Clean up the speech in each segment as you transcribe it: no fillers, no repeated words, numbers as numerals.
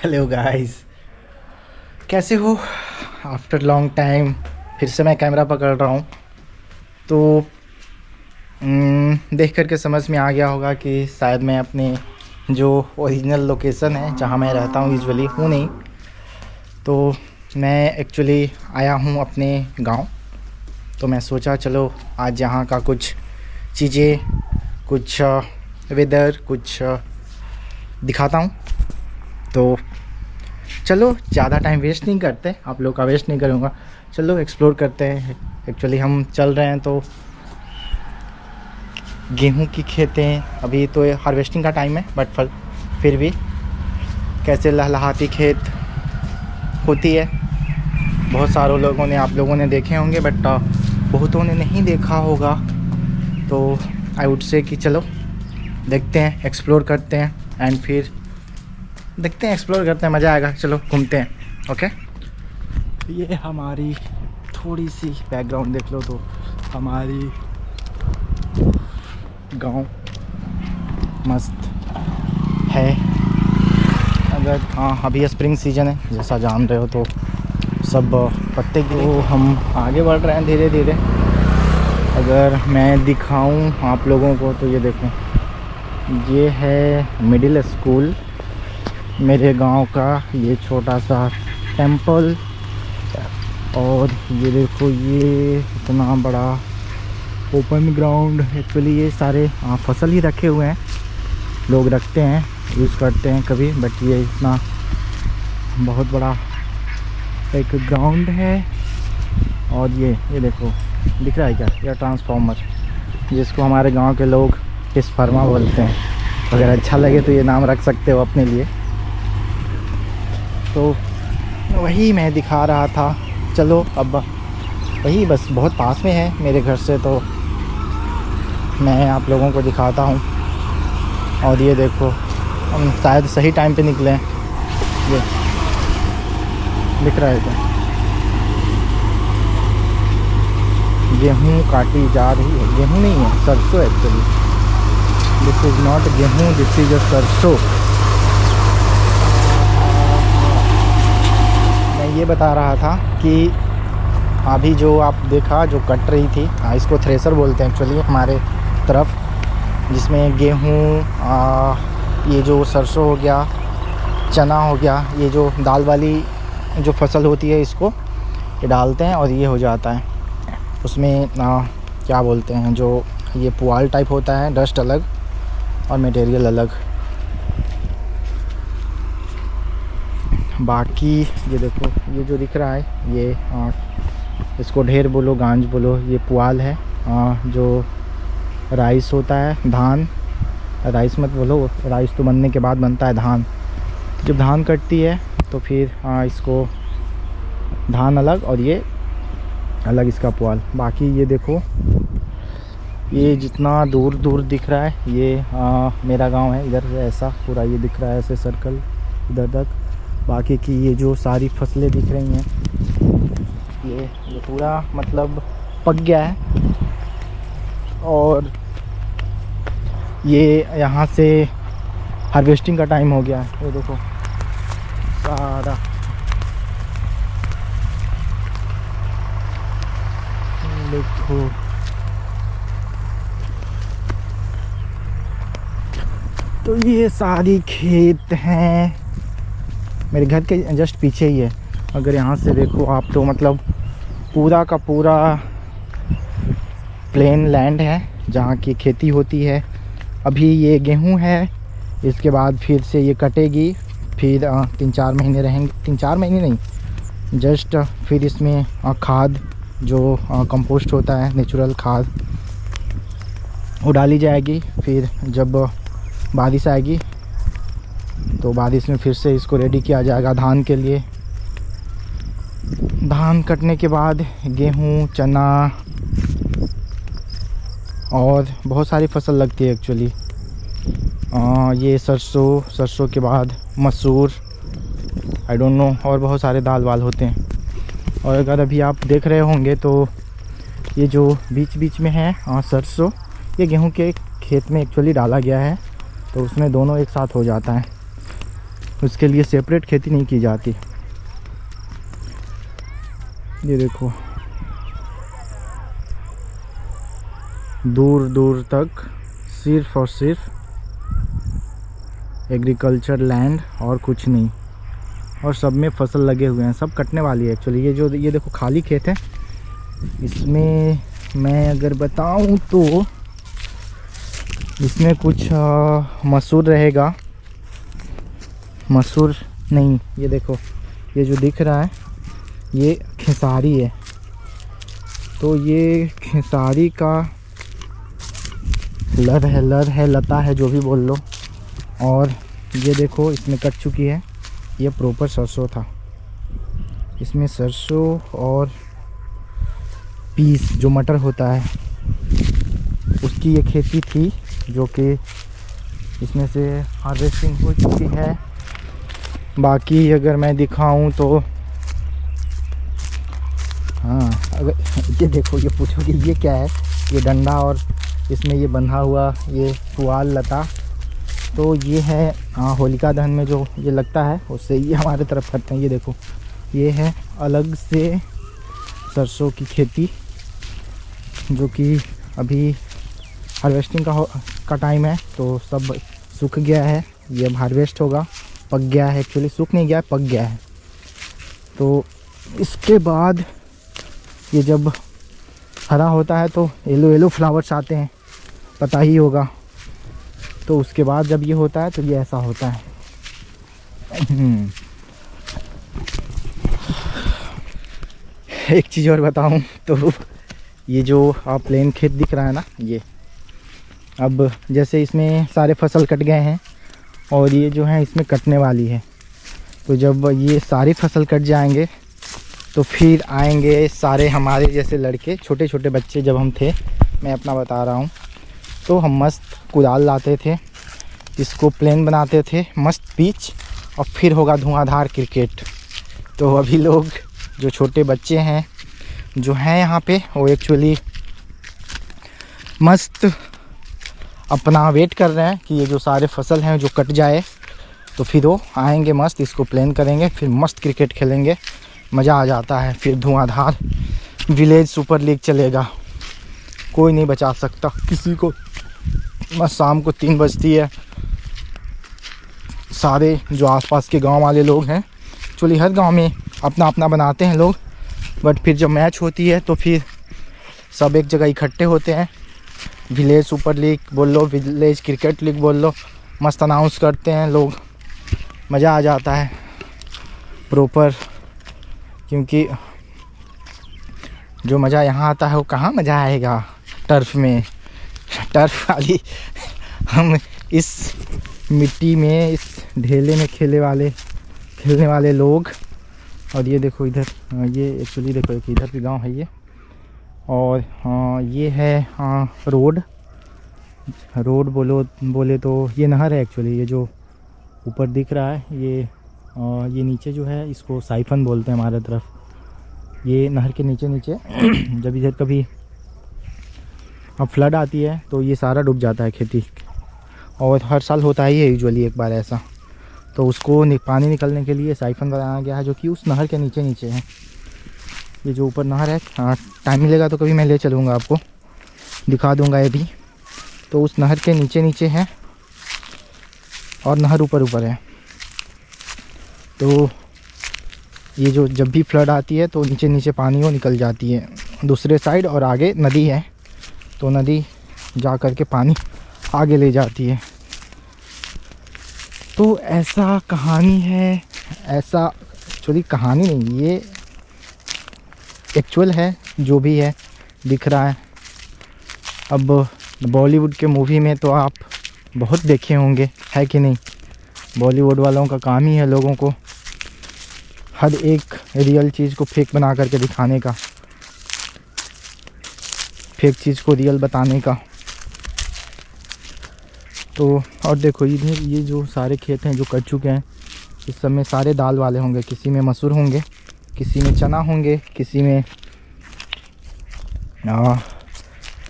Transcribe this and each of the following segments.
Hello guys, कैसे हो? After long time फिर से मैं कैमरा पकड़ रहा हूँ। तो देख करके समझ में आ गया होगा कि शायद मैं अपने जो ओरिजिनल लोकेशन है जहाँ मैं रहता हूँ यूजुअली हूँ नहीं। तो मैं एक्चुअली आया हूँ अपने गांव। तो मैं सोचा चलो आज यहाँ का कुछ चीज़ें, कुछ वेदर, कुछ दिखाता हूँ। तो चलो ज़्यादा टाइम वेस्ट नहीं करते, आप लोग का वेस्ट नहीं करूँगा। चलो एक्सप्लोर करते हैं। एक्चुअली हम चल रहे हैं तो गेहूं की खेतें, अभी तो हार्वेस्टिंग का टाइम है बट फिर भी कैसे लहलहाती खेत होती है। बहुत सारे लोगों ने, आप लोगों ने देखे होंगे बट बहुतों ने नहीं देखा होगा। तो आई वुड से कि चलो देखते हैं, एक्सप्लोर करते हैं एंड फिर देखते हैं, एक्सप्लोर करते हैं, मज़ा आएगा। चलो घूमते हैं। ओके, ये हमारी थोड़ी सी बैकग्राउंड देख लो तो हमारी गांव मस्त है। अगर अभी स्प्रिंग सीजन है जैसा जान रहे हो, तो सब पत्ते को हम आगे बढ़ रहे हैं धीरे धीरे। अगर मैं दिखाऊं आप लोगों को तो ये देखो, ये है मिडिल स्कूल मेरे गांव का। ये छोटा सा टेंपल, और ये देखो ये इतना बड़ा ओपन ग्राउंड। एक्चुअली ये सारे फसल ही रखे हुए हैं, लोग रखते हैं, यूज़ करते हैं कभी, बट ये इतना बहुत बड़ा एक ग्राउंड है। और ये देखो दिख रहा है क्या, ये ट्रांसफार्मर, जिसको हमारे गांव के लोग ट्रांसफार्मर बोलते हैं। अगर अच्छा लगे तो ये नाम रख सकते हो अपने लिए। तो वही मैं दिखा रहा था। चलो अब वही बस बहुत पास में है मेरे घर से, तो मैं आप लोगों को दिखाता हूँ। और ये देखो हम शायद सही टाइम पे निकले हैं। ये दिख रहा है क्या, गेहूँ काटी जा रही है। गेहूँ नहीं है, सरसों एक्चुअली। दिस इज़ नॉट गेहूँ, दिस इज़ अ सरसों। मैं ये बता रहा था कि अभी जो आप देखा जो कट रही थी, इसको थ्रेसर बोलते हैं एक्चुअली हमारे तरफ, जिसमें गेहूँ, ये जो सरसों हो गया, चना हो गया, ये जो दाल वाली जो फसल होती है इसको ये डालते हैं और ये हो जाता है। उसमें क्या बोलते हैं, जो ये पुआल टाइप होता है, डस्ट अलग और मटेरियल अलग। बाकी ये देखो, ये जो दिख रहा है ये इसको ढेर बोलो, गांज बोलो, ये पुआल है। जो राइस होता है, धान, राइस मत बोलो, राइस तो बनने के बाद बनता है धान। जब धान कटती है तो फिर इसको धान अलग और ये अलग, इसका पुआल। बाकी ये देखो, ये जितना दूर दूर दिख रहा है ये मेरा गांव है। इधर से ऐसा पूरा ये दिख रहा है, ऐसे सर्कल इधर तक। बाकी की ये जो सारी फसलें दिख रही हैं, ये पूरा मतलब पक गया है। और ये यहाँ से हार्वेस्टिंग का टाइम हो गया है। ये देखो सारा, देखो तो ये सारी खेत हैं, मेरे घर के जस्ट पीछे ही है। अगर यहाँ से देखो आप तो मतलब पूरा का पूरा प्लेन लैंड है जहाँ की खेती होती है। अभी ये गेहूँ है, इसके बाद फिर से ये कटेगी, फिर 3-4 महीने रहेंगे, 3-4 महीने नहीं, जस्ट फिर इसमें खाद जो कंपोस्ट होता है, नेचुरल खाद, वो डाली जाएगी। फिर जब बारिश आएगी तो बारिश में फिर से इसको रेडी किया जाएगा धान के लिए। धान कटने के बाद गेहूँ, चना और बहुत सारी फसल लगती है एक्चुअली। ये सरसों के बाद मसूर, आई डोंट नो, और बहुत सारे दाल वाल होते हैं। और अगर अभी आप देख रहे होंगे तो ये जो बीच बीच में है सरसों, ये गेहूं के खेत में एक्चुअली डाला गया है, तो उसमें दोनों एक साथ हो जाता है। उसके लिए सेपरेट खेती नहीं की जाती। ये देखो दूर दूर तक सिर्फ और सिर्फ एग्रीकल्चर लैंड और कुछ नहीं, और सब में फसल लगे हुए हैं। सब कटने वाली है एक्चुअली। ये देखो खाली खेत है। इसमें मैं अगर बताऊं तो इसमें कुछ मसूर रहेगा, मसूर नहीं, ये देखो ये जो दिख रहा है ये खेसारी है। तो ये खेसारी का लर है लता है, जो भी बोल लो। और ये देखो इसमें कट चुकी है। ये प्रॉपर सरसों था। इसमें सरसों और पीस जो मटर होता है उसकी ये खेती थी, जो कि इसमें से हार्वेस्टिंग हो चुकी है। बाकी अगर मैं दिखाऊं तो हाँ, अगर ये देखो, ये पूछोगे ये क्या है, ये डंडा और इसमें ये बंधा हुआ ये पुआल लता, तो ये है होलिका दहन में जो ये लगता है उससे ये हमारे तरफ करते हैं। ये देखो ये है अलग से सरसों की खेती, जो कि अभी हार्वेस्टिंग का टाइम है, तो सब सूख गया है। ये अब हार्वेस्ट होगा, पक गया है एक्चुअली, सूख नहीं गया है, पक गया है। तो इसके बाद ये जब हरा होता है तो येलो येलो फ्लावर्स आते हैं, पता ही होगा। तो उसके बाद जब ये होता है तो ये ऐसा होता है। एक चीज़ और बताऊं तो ये जो आप प्लेन खेत दिख रहा है ना, ये अब जैसे इसमें सारे फसल कट गए हैं और ये जो है इसमें कटने वाली है। तो जब ये सारी फसल कट जाएंगे तो फिर आएंगे सारे हमारे जैसे लड़के, छोटे छोटे बच्चे जब हम थे, मैं अपना बता रहा हूँ, तो हम मस्त कुदाल लाते थे, इसको प्लेन बनाते थे, मस्त पिच, और फिर होगा धुआंधार क्रिकेट। तो अभी लोग जो छोटे बच्चे हैं जो हैं यहाँ पे, वो एक्चुअली मस्त अपना वेट कर रहे हैं कि ये जो सारे फसल हैं जो कट जाए, तो फिर वो आएंगे, मस्त इसको प्लेन करेंगे, फिर मस्त क्रिकेट खेलेंगे, मज़ा आ जाता है। फिर धुआंधार विलेज सुपर लीग चलेगा, कोई नहीं बचा सकता किसी को। बस शाम को 3 बजती है, सारे जो आसपास के गांव वाले लोग हैं, एक्चुअली हर गांव में अपना अपना बनाते हैं लोग, बट फिर जब मैच होती है तो फिर सब एक जगह इकट्ठे होते हैं। विलेज सुपर लीग बोल लो, विलेज क्रिकेट लीग बोल लो, मस्त अनाउंस करते हैं लोग, मज़ा आ जाता है प्रॉपर। क्योंकि जो मज़ा यहाँ आता है वो कहाँ मज़ा आएगा टर्फ में। टर्फ वाली हम इस मिट्टी में, इस ढेले में खेलने वाले लोग। और ये देखो इधर, ये एक्चुअली देखो एक इधर भी गांव है ये, और ये है रोड बोले तो ये नहर है एक्चुअली। ये जो ऊपर दिख रहा है ये नीचे जो है इसको साइफन बोलते हैं हमारे तरफ। ये नहर के नीचे जब इधर कभी अब फ्लड आती है तो ये सारा डूब जाता है खेती, और हर साल होता ही है यूजुअली एक बार ऐसा। तो उसको पानी निकलने के लिए साइफन बनाया गया है, जो कि उस नहर के नीचे है। ये जो ऊपर नहर है, हाँ टाइम मिलेगा तो कभी मैं ले चलूँगा, आपको दिखा दूँगा ये भी। तो उस नहर के नीचे है और नहर ऊपर है। तो ये जो जब भी फ्लड आती है तो नीचे पानी वो निकल जाती है दूसरे साइड, और आगे नदी है, तो नदी जा कर के पानी आगे ले जाती है। तो ऐसा कहानी है, ऐसा एक्चुअली कहानी नहीं, ये एक्चुअल है जो भी है दिख रहा है। अब बॉलीवुड के मूवी में तो आप बहुत देखे होंगे, है कि नहीं। बॉलीवुड वालों का काम ही है लोगों को हर एक रियल चीज़ को फेक बना करके दिखाने का, फेक चीज़ को रियल बताने का। तो और देखो इधर ये जो सारे खेत हैं जो कट चुके हैं, इस सब में सारे दाल वाले होंगे, किसी में मसूर होंगे, किसी में चना होंगे, किसी में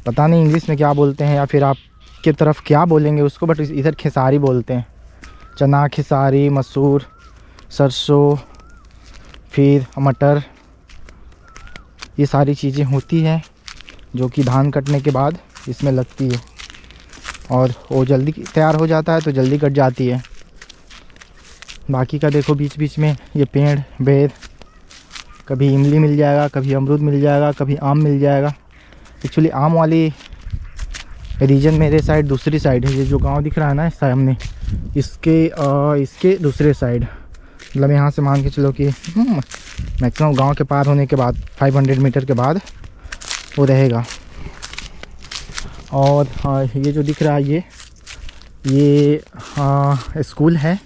पता नहीं इंग्लिश में क्या बोलते हैं, या फिर आपके तरफ क्या बोलेंगे उसको, बट इधर खेसारी बोलते हैं। चना, खेसारी, मसूर, सरसों, फिर मटर, ये सारी चीज़ें होती हैं जो कि धान कटने के बाद इसमें लगती है और वो जल्दी तैयार हो जाता है तो जल्दी कट जाती है। बाकी का देखो बीच बीच में ये पेड़ बेर, कभी इमली मिल जाएगा, कभी अमरूद मिल जाएगा, कभी आम मिल जाएगा। एक्चुअली आम वाली रीजन मेरे साइड दूसरी साइड है। ये जो गांव दिख रहा है ना सामने, इसके दूसरे साइड, मतलब यहाँ से मान के चलो कि मैक्सिमम गांव के पार होने के बाद 500 मीटर के बाद वो रहेगा। और ये जो दिख रहा है ये स्कूल है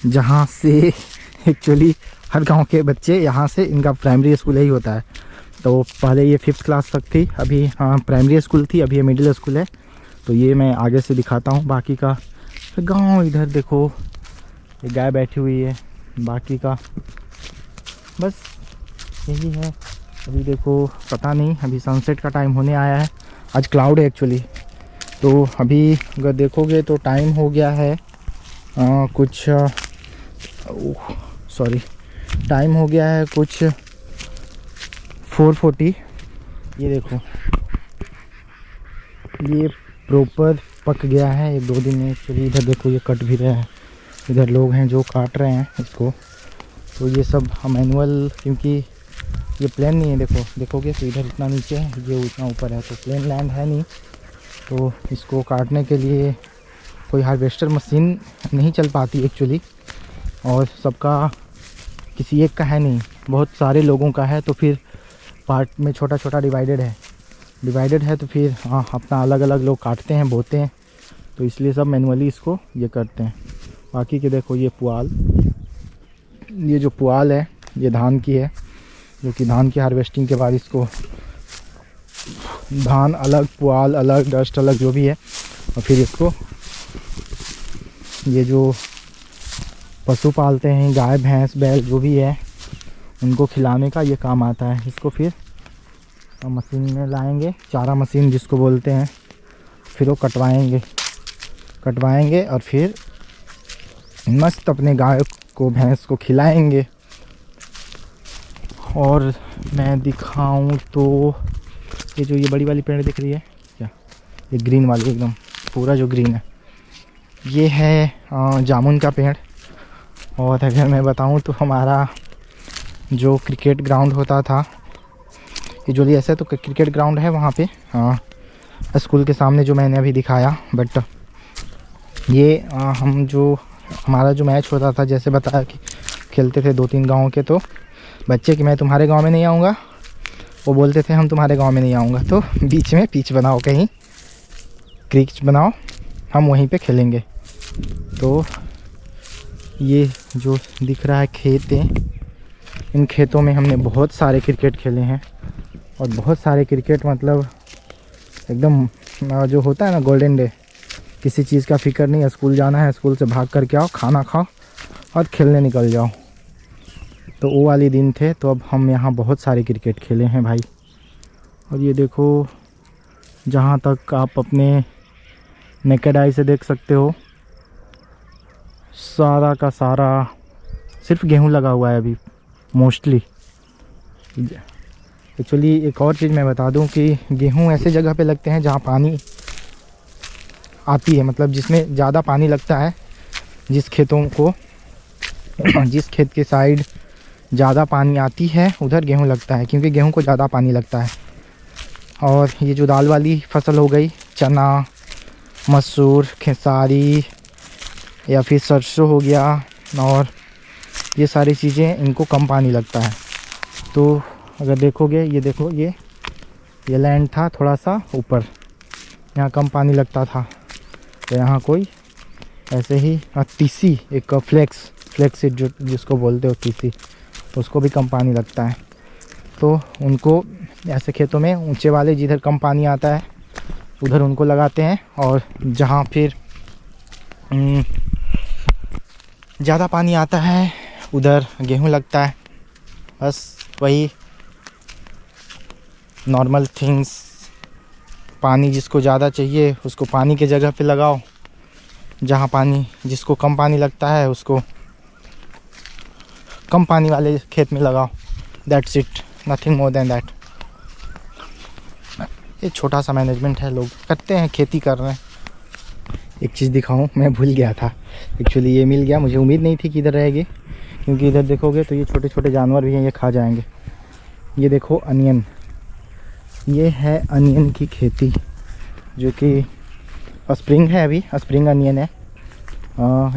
जहाँ से एक्चुअली हर गांव के बच्चे, यहाँ से इनका प्राइमरी स्कूल ही होता है। तो पहले ये 5th क्लास तक थी, अभी प्राइमरी स्कूल थी, अभी ये मिडिल स्कूल है। तो ये मैं आगे से दिखाता हूँ बाकी का गांव। इधर देखो ये गाय बैठी हुई है। बाकी का बस यही है। अभी देखो पता नहीं, अभी सनसेट का टाइम होने आया है। आज क्लाउड है एक्चुअली, तो अभी अगर देखोगे तो टाइम हो गया है कुछ टाइम हो गया है कुछ 4:40। ये देखो ये प्रॉपर पक गया है 1-2 दिन में। एक्चुअली इधर देखो ये कट भी रहा है, इधर लोग हैं जो काट रहे हैं इसको। तो ये सब मैनुअल, क्योंकि ये प्लेन नहीं है। देखोगे तो इधर इतना नीचे है, ये उतना ऊपर है, तो प्लेन लैंड है नहीं। तो इसको काटने के लिए कोई हार्वेस्टर मशीन नहीं चल पाती एक्चुअली, और सबका किसी एक का है नहीं, बहुत सारे लोगों का है। तो फिर पार्ट में छोटा छोटा डिवाइडेड है तो फिर अपना अलग अलग लोग काटते हैं, बोते हैं। तो इसलिए सब मैनुअली इसको ये करते हैं। बाकी के देखो ये पुआल, ये जो पुआल है ये धान की है, जो कि धान की हार्वेस्टिंग के बाद इसको धान अलग, पुआल अलग, डस्ट अलग, जो भी है, और फिर इसको ये जो पशु पालते हैं, गाय भैंस बैल जो भी है, उनको खिलाने का ये काम आता है। इसको फिर मशीन में लाएंगे, चारा मशीन जिसको बोलते हैं, फिर वो कटवाएंगे और फिर मस्त अपने गाय को भैंस को खिलाएंगे। और मैं दिखाऊं तो ये बड़ी वाली पेड़ दिख रही है क्या, ये ग्रीन वाली एकदम पूरा जो ग्रीन है, ये है जामुन का पेड़। और अगर मैं बताऊं तो हमारा जो क्रिकेट ग्राउंड होता था, यूजुअली ऐसे तो क्रिकेट ग्राउंड है वहाँ पे स्कूल के सामने जो मैंने अभी दिखाया। बट ये हमारा जो मैच होता था, जैसे बताया कि खेलते थे 2-3 गाँव के, तो बच्चे कि मैं तुम्हारे गांव में नहीं आऊँगा, वो बोलते थे हम तुम्हारे गांव में नहीं आऊँगा, तो बीच में पिच बनाओ, कहीं क्रिच बनाओ, हम वहीं पे खेलेंगे। तो ये जो दिख रहा है खेत है, इन खेतों में हमने बहुत सारे क्रिकेट खेले हैं। और बहुत सारे क्रिकेट मतलब एकदम जो होता है ना गोल्डन डे, किसी चीज़ का फिक्र नहीं है, स्कूल जाना है, स्कूल से भाग करके आओ, खाना खाओ और खेलने निकल जाओ। तो वो वाले दिन थे। तो अब हम यहाँ बहुत सारे क्रिकेट खेले हैं भाई। और ये देखो, जहाँ तक आप अपने नेकेड आई से देख सकते हो, सारा का सारा सिर्फ गेहूं लगा हुआ है अभी मोस्टली। एक्चुअली एक और चीज़ मैं बता दूं कि गेहूं ऐसे जगह पे लगते हैं जहाँ पानी आती है, मतलब जिसमें ज़्यादा पानी लगता है। जिस खेत के साइड ज़्यादा पानी आती है उधर गेहूं लगता है, क्योंकि गेहूं को ज़्यादा पानी लगता है। और ये जो दाल वाली फसल हो गई, चना, मसूर, खेसारी या फिर सरसों हो गया, और ये सारी चीज़ें, इनको कम पानी लगता है। तो अगर देखोगे, ये देखो, ये लैंड था थोड़ा सा ऊपर, यहाँ कम पानी लगता था। तो यहाँ कोई ऐसे ही तीसी, एक फ्लेक्स सीड जिसको बोलते हो तीसी, उसको भी कम पानी लगता है। तो उनको ऐसे खेतों में ऊंचे वाले जिधर कम पानी आता है उधर उनको लगाते हैं, और जहाँ फिर ज़्यादा पानी आता है उधर गेहूं लगता है। बस वही नॉर्मल थिंग्स। पानी जिसको ज़्यादा चाहिए उसको पानी के जगह पे लगाओ, जहाँ पानी, जिसको कम पानी लगता है उसको कम पानी वाले खेत में लगाओ, that's it, nothing more than that. ये छोटा सा मैनेजमेंट है, लोग करते हैं, खेती कर रहे हैं। एक चीज़ दिखाऊं, मैं भूल गया था एक्चुअली, ये मिल गया, मुझे उम्मीद नहीं थी कि इधर रहेगी, क्योंकि इधर देखोगे तो ये छोटे छोटे जानवर भी हैं, ये खा जाएंगे। ये देखो अनियन, ये है अनियन की खेती, जो कि स्प्रिंग है, अभी स्प्रिंग अनियन है।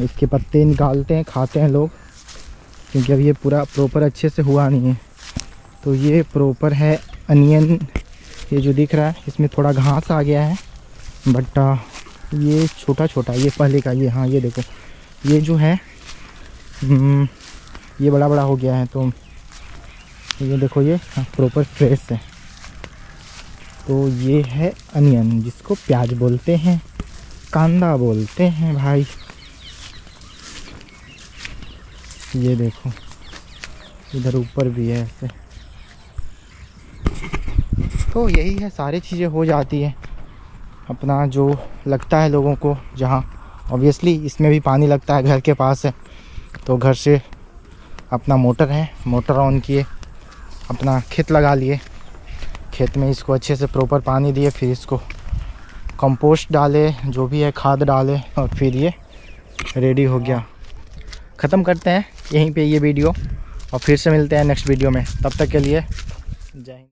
इसके पत्ते निकालते हैं, खाते हैं लोग, क्योंकि अभी ये पूरा प्रॉपर अच्छे से हुआ नहीं है। तो ये प्रॉपर है अनियन। ये जो दिख रहा है इसमें थोड़ा घास आ गया है, बट ये छोटा छोटा, ये पहले का, ये हाँ ये देखो, ये जो है ये बड़ा बड़ा हो गया है। तो ये देखो, ये प्रॉपर फ्रेश है। तो ये है अनियन, जिसको प्याज बोलते हैं, कांदा बोलते हैं भाई। ये देखो इधर ऊपर भी है ऐसे। तो यही है, सारी चीज़ें हो जाती है अपना जो लगता है लोगों को, जहाँ ऑब्वियसली इसमें भी पानी लगता है, घर के पास है तो घर से अपना मोटर है, मोटर ऑन किए, अपना खेत लगा लिए, खेत में इसको अच्छे से प्रॉपर पानी दिए, फिर इसको कंपोस्ट डाले, जो भी है खाद डाले, और फिर ये रेडी हो गया। ख़त्म करते हैं यहीं पे ये वीडियो, और फिर से मिलते हैं नेक्स्ट वीडियो में। तब तक के लिए जय हिंद।